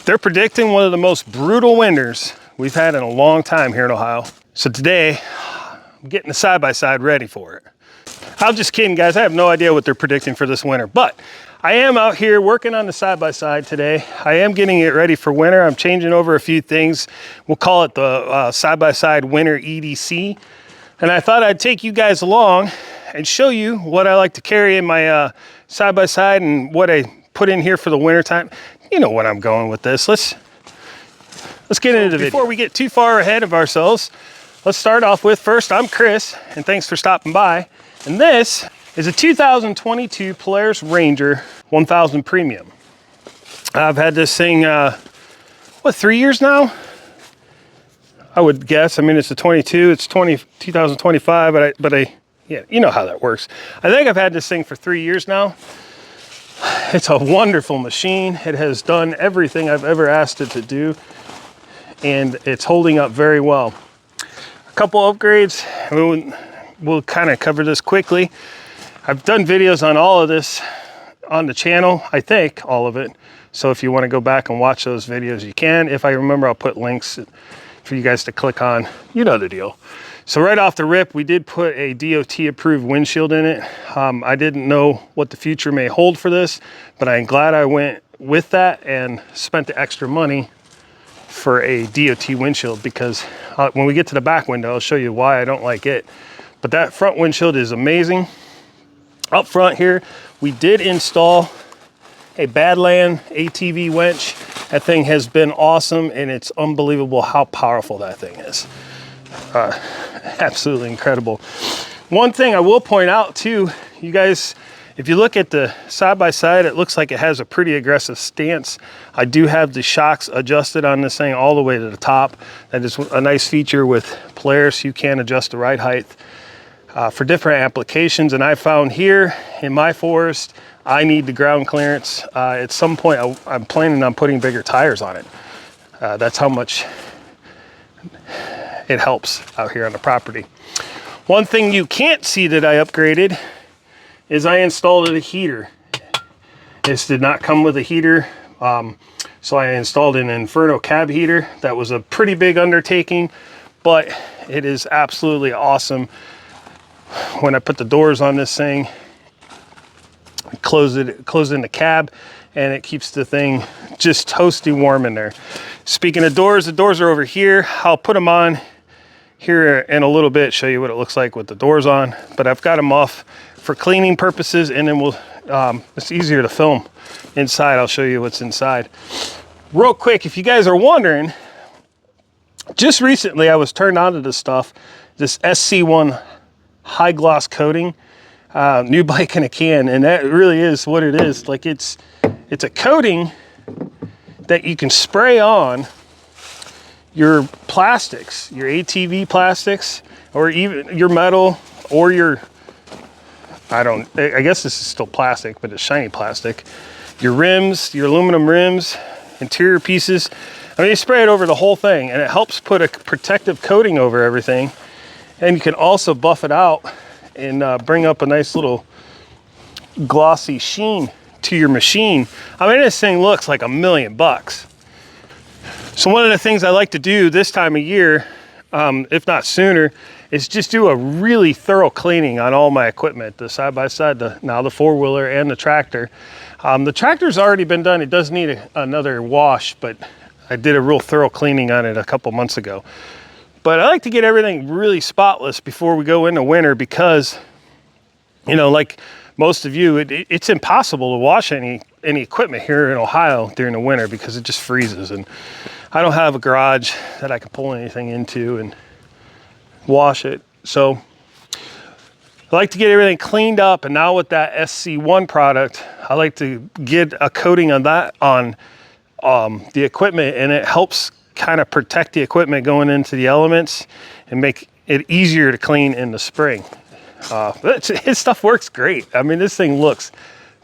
They're predicting one of the most brutal winters we've had in a long time here in Ohio. So today, I'm getting the side-by-side ready for it. I'm just kidding, guys. I have no idea what they're predicting for this winter, but I am out here working on the side-by-side today. I am getting it ready for winter. I'm changing over a few things. We'll call it the side-by-side winter EDC. And I thought I'd take you guys along and show you what I like to carry in my side-by-side and what I put in here for the winter time. You know what I'm going with this. Let's get into the video. Before we get too far ahead of ourselves, let's start off with, first, I'm Chris, and thanks for stopping by. And this is a 2022 Polaris Ranger 1000 Premium. I've had this thing, what, 3 years now? I would guess. I mean, it's a 22, it's 2025, yeah, you know how that works. I think I've had this thing for 3 years now. It's a wonderful machine. It has done everything I've ever asked it to do, and it's holding up very well. A couple upgrades, we'll kind of cover this quickly. I've done videos on all of this on the channel, I think, all of it. So if you want to go back and watch those videos, you can. If I remember, I'll put links for you guys to click on. You know the deal. So right off the rip, we did put a DOT approved windshield in it. I didn't know what the future may hold for this, but I'm glad I went with that and spent the extra money for a DOT windshield, because when we get to the back window, I'll show you why I don't like it. But that front windshield is amazing. Up front here, we did install a Badland ATV winch. That thing has been awesome, and it's unbelievable how powerful that thing is. Absolutely incredible. One thing I will point out too, you guys, if you look at the side-by-side, it looks like it has a pretty aggressive stance. I do have the shocks adjusted on this thing all the way to the top. That is a nice feature with Polaris. You can adjust the ride height for different applications. And I found here in my forest, I need the ground clearance. At some point, I'm planning on putting bigger tires on it. That's how much it helps out here on the property. One thing you can't see that I upgraded is I installed a heater. This did not come with a heater, so I installed an Inferno cab heater. That was a pretty big undertaking, but it is absolutely awesome. When I put the doors on this thing, close in the cab, and it keeps the thing just toasty warm in there. Speaking of doors, the doors are over here. I'll put them on here in a little bit, show you what it looks like with the doors on, but I've got them off for cleaning purposes, and then it's easier to film inside. I'll show you what's inside. Real quick, if you guys are wondering, just recently I was turned on to this stuff, this SC1 high gloss coating, new bike in a can, and that really is what it is. Like it's a coating that you can spray on your plastics, your ATV plastics, or even your metal, or your, I guess this is still plastic, but it's shiny plastic. Your rims, your aluminum rims, interior pieces. I mean, you spray it over the whole thing, and it helps put a protective coating over everything. And you can also buff it out and bring up a nice little glossy sheen to your machine. I mean, this thing looks like $1,000,000. So one of the things I like to do this time of year, if not sooner, is just do a really thorough cleaning on all my equipment, the side-by-side, now the four-wheeler and the tractor. The tractor's already been done. It does need another wash, but I did a real thorough cleaning on it a couple months ago. But I like to get everything really spotless before we go into winter, because, you know, like most of you, it's impossible to wash any equipment here in Ohio during the winter because it just freezes. And I don't have a garage that I can pull anything into and wash it. So I like to get everything cleaned up. And now with that SC1 product, I like to get a coating on that on the equipment, and it helps kind of protect the equipment going into the elements and make it easier to clean in the spring. His stuff works great. I mean, this thing looks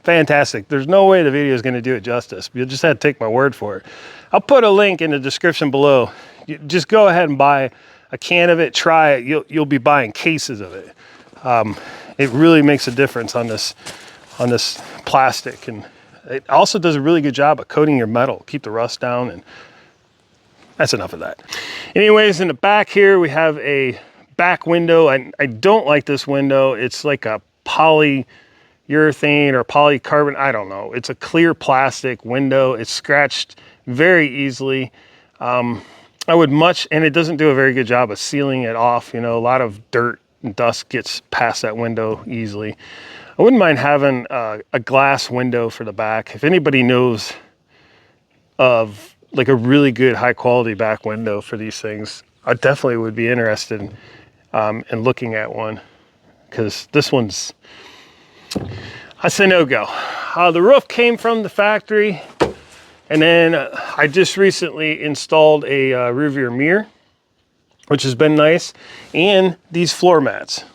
fantastic. There's no way the video is going to do it justice. You'll just have to take my word for it. I'll put a link in the description below. You just go ahead and buy a can of it, try it. You'll be buying cases of it. It really makes a difference on this plastic, and It also does a really good job of coating your metal, keep the rust down, and that's enough of that. Anyways, in the back here, we have a back window. I don't like this window. It's like a polyurethane or polycarbonate, I don't know. It's a clear plastic window. It's scratched very easily. I would and it doesn't do a very good job of sealing it off. You know, a lot of dirt and dust gets past that window easily. I wouldn't mind having a glass window for the back. If anybody knows of like a really good high quality back window for these things, I definitely would be interested in looking at one, because this one's, I say no go. The roof came from the factory, and then I just recently installed a rear view mirror, which has been nice, and these floor mats.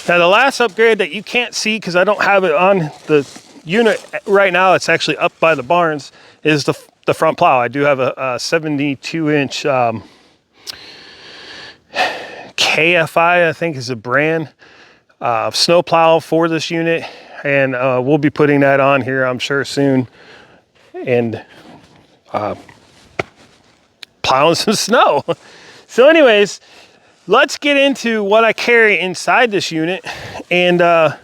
Now the last upgrade that you can't see because I don't have it on the unit right now, it's actually up by the barns, is the front plow. I do have a 72-inch KFI, I think is a brand, snow plow for this unit, and we'll be putting that on here, I'm sure, soon, and plowing some snow. So anyways, let's get into what I carry inside this unit and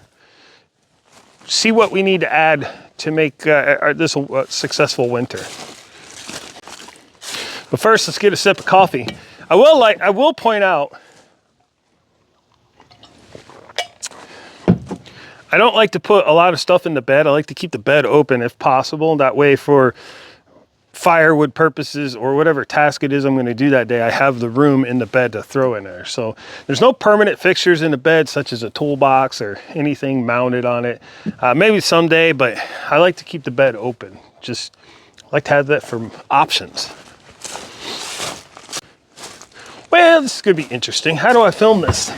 see what we need to add to make this a successful winter. But first, let's get a sip of coffee. I will point out, I don't like to put a lot of stuff in the bed. I like to keep the bed open if possible. That way, for firewood purposes or whatever task it is I'm going to do that day, I have the room in the bed to throw in there. So there's no permanent fixtures in the bed, such as a toolbox or anything mounted on it. Maybe someday, but I like to keep the bed open. Just like to have that for options. Well, this is going to be interesting. How do I film this?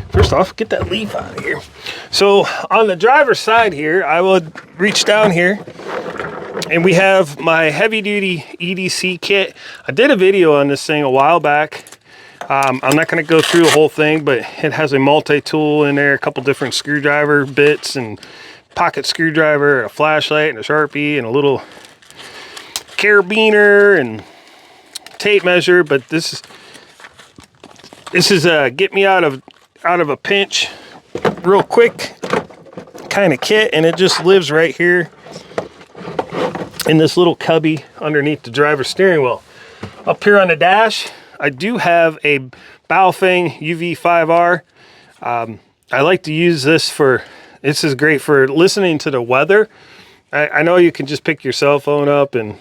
First off, get that leaf out of here. So on the driver's side here, I would reach down here, and we have my heavy duty EDC kit. I did a video on this thing a while back. I'm not going to go through the whole thing, but it has a multi-tool in there, a couple different screwdriver bits and pocket screwdriver, and a flashlight and a Sharpie and a little carabiner and tape measure. But this is get me out of a pinch real quick kind of kit, and it just lives right here in this little cubby underneath the driver's steering wheel. Up here on the dash, I do have a Baofeng UV5R. I like to use this this is great for listening to the weather. I know you can just pick your cell phone up and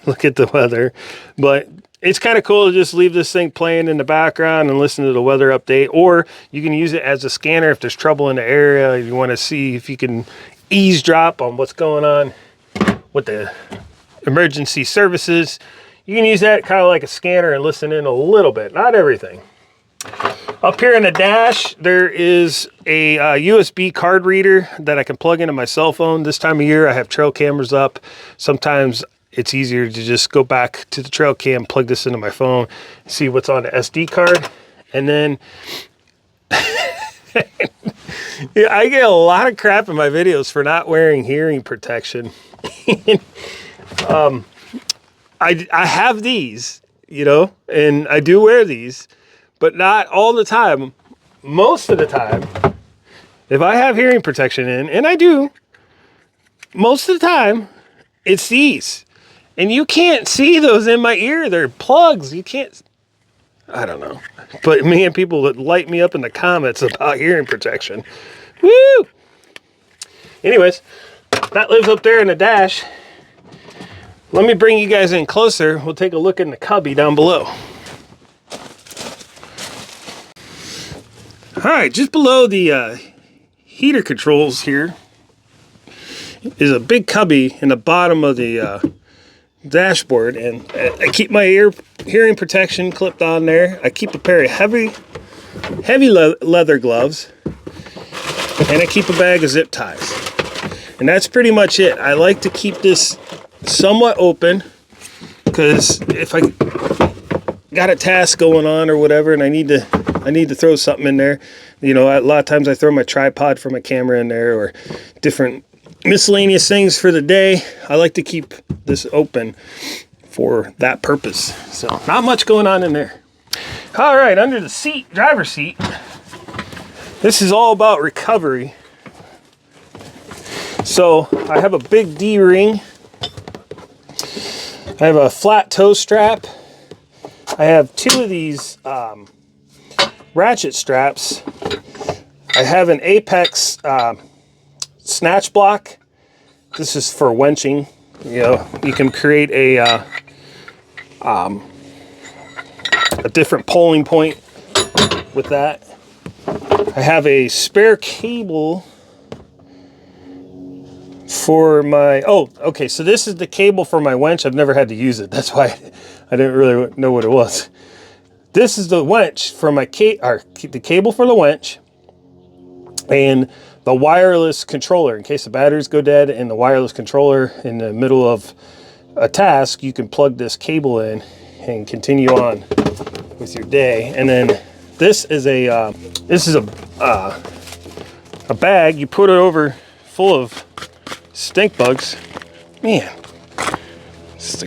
look at the weather, but it's kind of cool to just leave this thing playing in the background and listen to the weather update, or you can use it as a scanner if there's trouble in the area, if you want to see if you can eavesdrop on what's going on with the emergency services. You can use that kind of like a scanner and listen in a little bit, not everything. Up here in the dash, there is a USB card reader that I can plug into my cell phone. This time of year, I have trail cameras up. Sometimes it's easier to just go back to the trail cam, plug this into my phone, see what's on the SD card. And then yeah, I get a lot of crap in my videos for not wearing hearing protection. I have these, you know, and I do wear these, but not all the time. Most of the time, if I have hearing protection in, and I do, most of the time, it's these. And you can't see those in my ear. They're plugs. You can't, I don't know. But man, people that light me up in the comments about hearing protection. Woo! Anyways, that lives up there in the dash. Let me bring you guys in closer. We'll take a look in the cubby down below. All right, just below the heater controls here is a big cubby in the bottom of the dashboard, and I keep my hearing protection clipped on there. I keep a pair of heavy leather gloves, and I keep a bag of zip ties, and that's pretty much it. I like to keep this somewhat open because if I got a task going on or whatever and I need I need to throw something in there. You know, a lot of times I throw my tripod for my camera in there, or different miscellaneous things for the day. I like to keep this open for that purpose. So not much going on in there. All right, under the seat, driver's seat, this is all about recovery. So I have a big D-ring. I have a flat toe strap. I have 2 of these ratchet straps. I have an Apex snatch block. This is for wenching. You know, you can create a different polling point with that. I have a spare cable for my, oh, okay, so this is the cable for my winch. I've never had to use it. That's why I didn't really know what it was. This is the winch for my the cable for the winch, and the wireless controller. In case the batteries go dead and the wireless controller in the middle of a task, you can plug this cable in and continue on with your day. And then this is a bag. You put it over full of stink bugs. Man, it's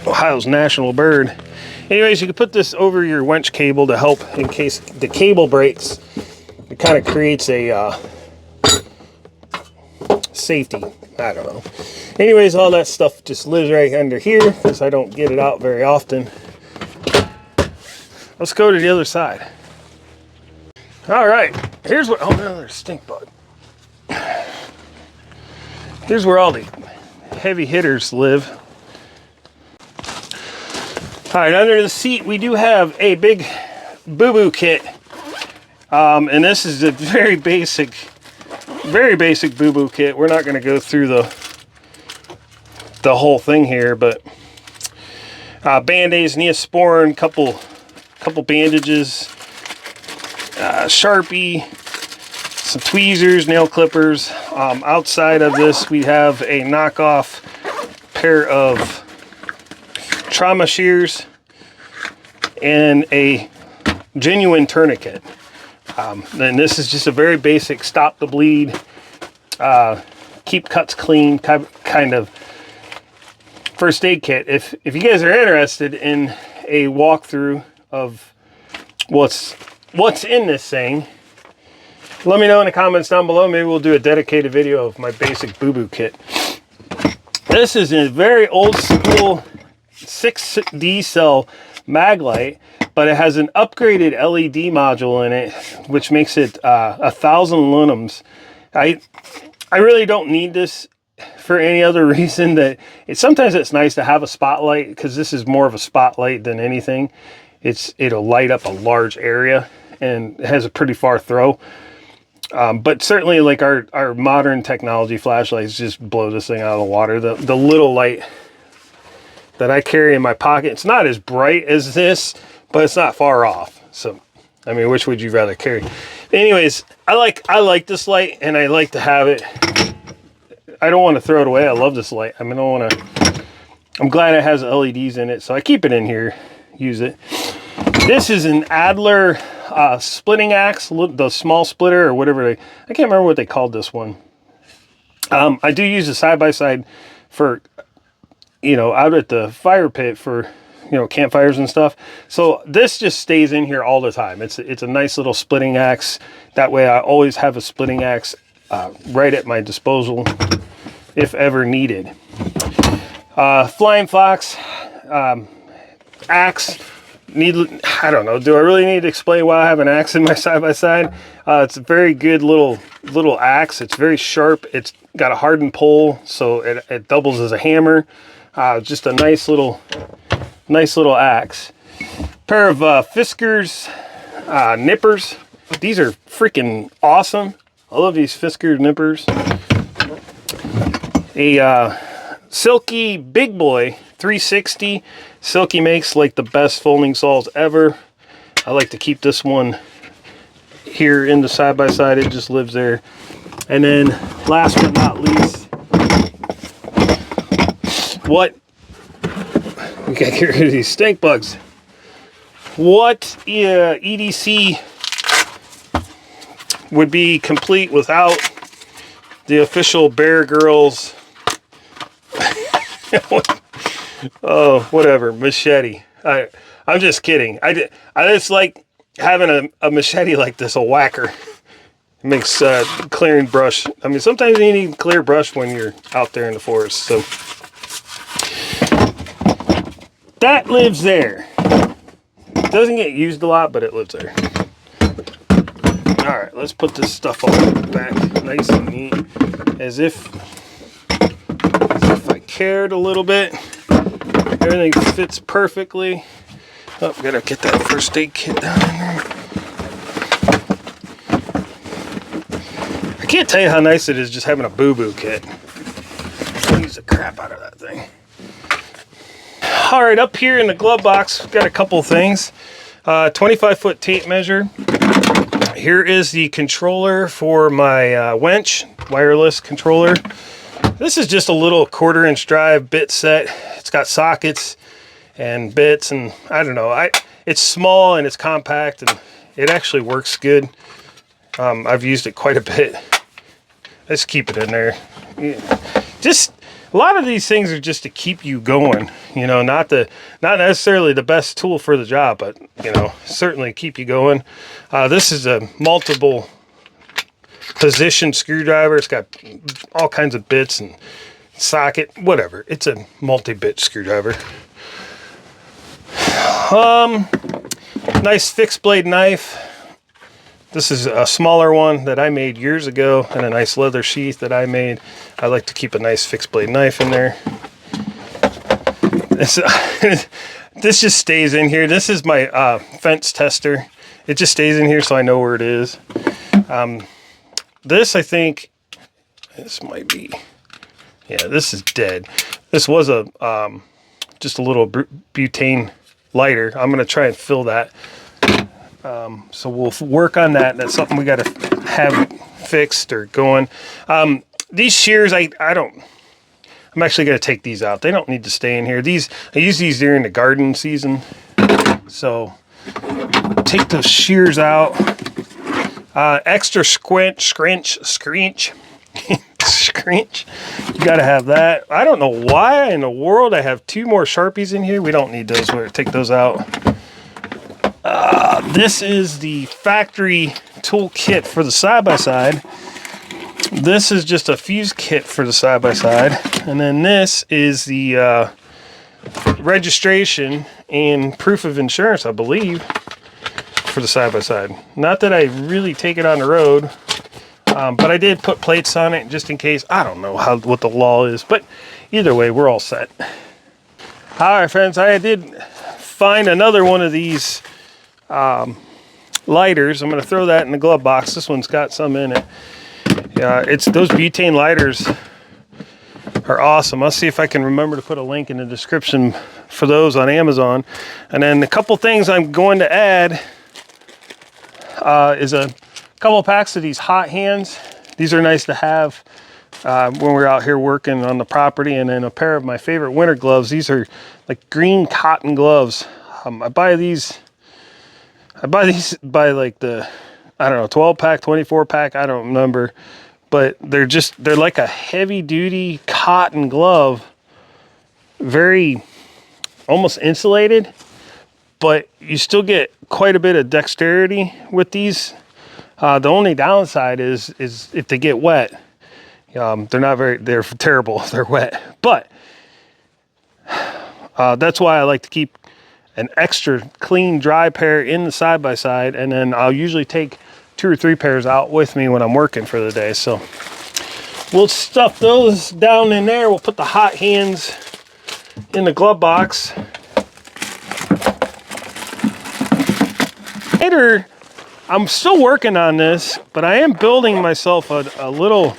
Ohio's national bird. Anyways, you can put this over your winch cable to help in case the cable breaks. It kind of creates a safety. I don't know. Anyways, all that stuff just lives right under here because I don't get it out very often. Let's go to the other side. All right, here's what, oh no, there's a stink bug. Here's where all the heavy hitters live. All right, under the seat, we do have a big boo-boo kit. And this is a very basic boo-boo kit. We're not gonna go through the whole thing here, but Band-Aids, Neosporin, couple bandages, Sharpie, some tweezers, nail clippers. Outside of this, we have a knockoff pair of trauma shears and a genuine tourniquet. And this is just a very basic stop the bleed, keep cuts clean kind of first aid kit. If you guys are interested in a walkthrough of what's in this thing, let me know in the comments down below. Maybe we'll do a dedicated video of my basic boo-boo kit. This is a very old school 6D cell mag light, but it has an upgraded LED module in it, which makes it 1,000 lumens. I really don't need this for any other reason that sometimes it's nice to have a spotlight, because this is more of a spotlight than anything. It'll light up a large area and it has a pretty far throw. But certainly, like our modern technology flashlights just blow this thing out of the water. The little light that I carry in my pocket, it's not as bright as this, but it's not far off. So, I mean, which would you rather carry? Anyways, I like this light, and I like to have it. I don't want to throw it away. I love this light. I mean, I'm glad it has LEDs in it, so I keep it in here, use it. This is an Adler splitting axe, the small splitter or whatever I can't remember what they called this one. I do use a side-by-side for, out at the fire pit for, campfires and stuff. So this just stays in here all the time. It's a nice little splitting axe. That way I always have a splitting axe right at my disposal if ever needed. Flying Fox axe. I don't know, do I really need to explain why I have an axe in my side-by-side? It's a very good little axe. It's very sharp. It's got a hardened pole, so it doubles as a hammer. Just a nice little axe. Pair of Fiskars nippers. These are freaking awesome. I love these Fiskars nippers. A Silky Big Boy 360. Silky makes like the best folding saws ever. I like to keep this one here in the side-by-side. It just lives there. And then last but not least, we gotta get rid of these stink bugs. What EDC would be complete without the official Bear Grylls oh, whatever, machete. I'm just kidding. I just like having a machete like this, a whacker. It makes clearing brush. I mean, sometimes you need clear brush when you're out there in the forest. So that lives there. It doesn't get used a lot, but it lives there. All right, let's put this stuff all back nice and neat, as if I cared a little bit. Everything fits perfectly. Oh, gotta get that first aid kit down in there. I can't tell you how nice it is just having a boo-boo kit. I'll use the crap out of that thing. All right, up here in the glove box, we've got a couple things. 25-foot tape measure. Here is the controller for my winch, wireless controller. This is just a little 1/4-inch drive bit set. It's got sockets and bits, and I don't know. It's small and it's compact, and it actually works good. I've used it quite a bit. Let's keep it in there. Just a lot of these things are just to keep you going. You know, not necessarily the best tool for the job, but you know, certainly keep you going. This is a multiple position screwdriver. It's got all kinds of bits and socket, whatever. It's a multi-bit screwdriver. Nice fixed blade knife. This is a smaller one that I made years ago, and a nice leather sheath that I made. I like to keep a nice fixed blade knife in there. This just stays in here. This is my fence tester. It just stays in here so I know where it is. This, I think, this might be, yeah, this is dead. This was a just a little butane lighter. I'm gonna try and fill that. So we'll work on that. That's something we got to have fixed or going. These shears, I'm actually going to take these out. They don't need to stay in here. I use these during the garden season. So take those shears out. Extra scrinch. Scrinch. You got to have that. I don't know why in the world I have 2 more Sharpies in here. We don't need those. We're going to take those out. This is the factory tool kit for the side-by-side. This is just a fuse kit for the side-by-side. And then this is the registration and proof of insurance, I believe, for the side-by-side. Not that I really take it on the road, but I did put plates on it just in case. I don't know what the law is, but either way, we're all set. All right, friends, I did find another one of these lighters. I'm going to throw that in the glove box. This one's got some in it. It's those butane lighters are awesome. I'll see if I can remember to put a link in the description for those on Amazon. And then a couple things I'm going to add is a couple packs of these hot hands. These are nice to have when we're out here working on the property. And then a pair of my favorite winter gloves. These are like green cotton gloves. I buy these by like the, I don't know, 12 pack, 24 pack, I don't remember, but they're like a heavy duty cotton glove, very almost insulated, but you still get quite a bit of dexterity with these. The only downside is if they get wet, they're terrible if they're wet, but that's why I like to keep an extra clean dry pair in the side-by-side, and then I'll usually take 2 or 3 pairs out with me when I'm working for the day. So we'll stuff those down in there. We'll put the hot hands in the glove box. Later, I'm still working on this, but I am building myself a little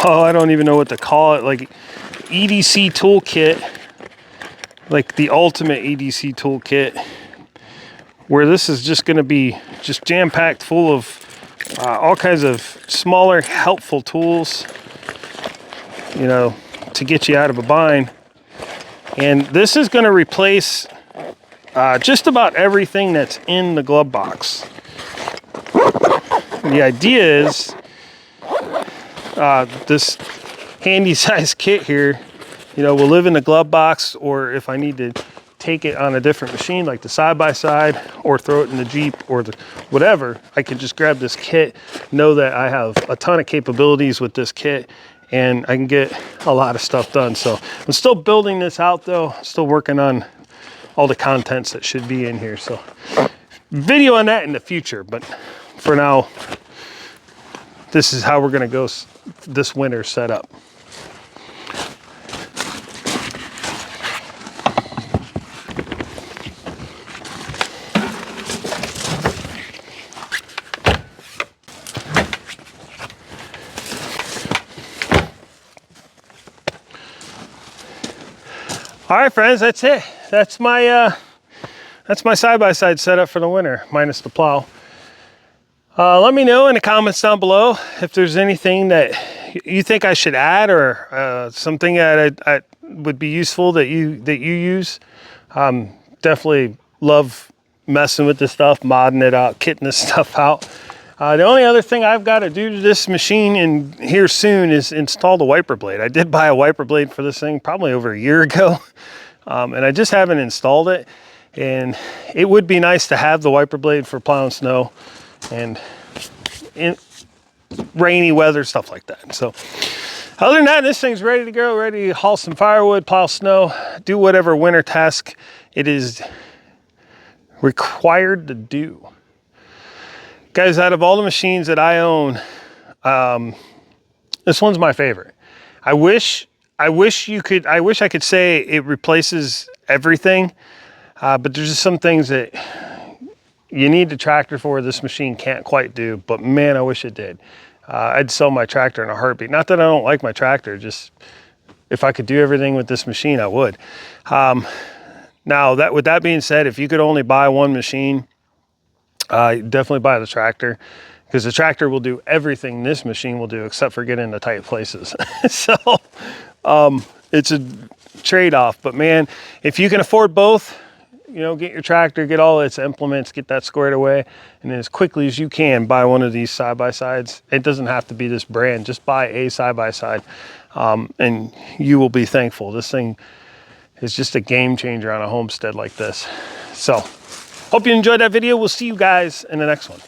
I don't even know what to call it, like EDC toolkit, like the ultimate EDC toolkit, where this is just going to be just jam-packed full of all kinds of smaller helpful tools, you know, to get you out of a bind. And this is going to replace just about everything that's in the glove box. The idea is this handy size kit here, you know, will live in the glove box, or if I need to take it on a different machine like the side-by-side or throw it in the Jeep or the whatever, I can just grab this kit, know that I have a ton of capabilities with this kit, and I can get a lot of stuff done. So I'm still building this out though, still working on all the contents that should be in here. So video on that in the future, but for now, this is how we're gonna go this winter set up. All right, friends, that's it. That's my side-by-side setup for the winter, minus the plow. Let me know in the comments down below if there's anything that you think I should add, or something that I would be useful that you use. Definitely love messing with this stuff, modding it out, kitting this stuff out. The only other thing I've got to do to this machine in here soon is install the wiper blade. I did buy a wiper blade for this thing probably over a year ago, and I just haven't installed it. And it would be nice to have the wiper blade for plowing snow and in rainy weather, stuff like that. So other than that, this thing's ready to go, ready to haul some firewood, plow snow, do whatever winter task it is required to do. Guys, out of all the machines that I own, this one's my favorite. I wish I could say it replaces everything, but there's just some things that you need the tractor for this machine can't quite do, but man, I wish it did. I'd sell my tractor in a heartbeat. Not that I don't like my tractor, just if I could do everything with this machine, I would. Now, with that being said, if you could only buy one machine, definitely buy the tractor, because the tractor will do everything this machine will do except for get into tight places. So it's a trade-off, but man, if you can afford both, you know, get your tractor, get all its implements, get that squared away, and then as quickly as you can buy one of these side-by-sides. It doesn't have to be this brand, just buy a side-by-side, and you will be thankful. This thing is just a game changer on a homestead like this. So hope you enjoyed that video. We'll see you guys in the next one.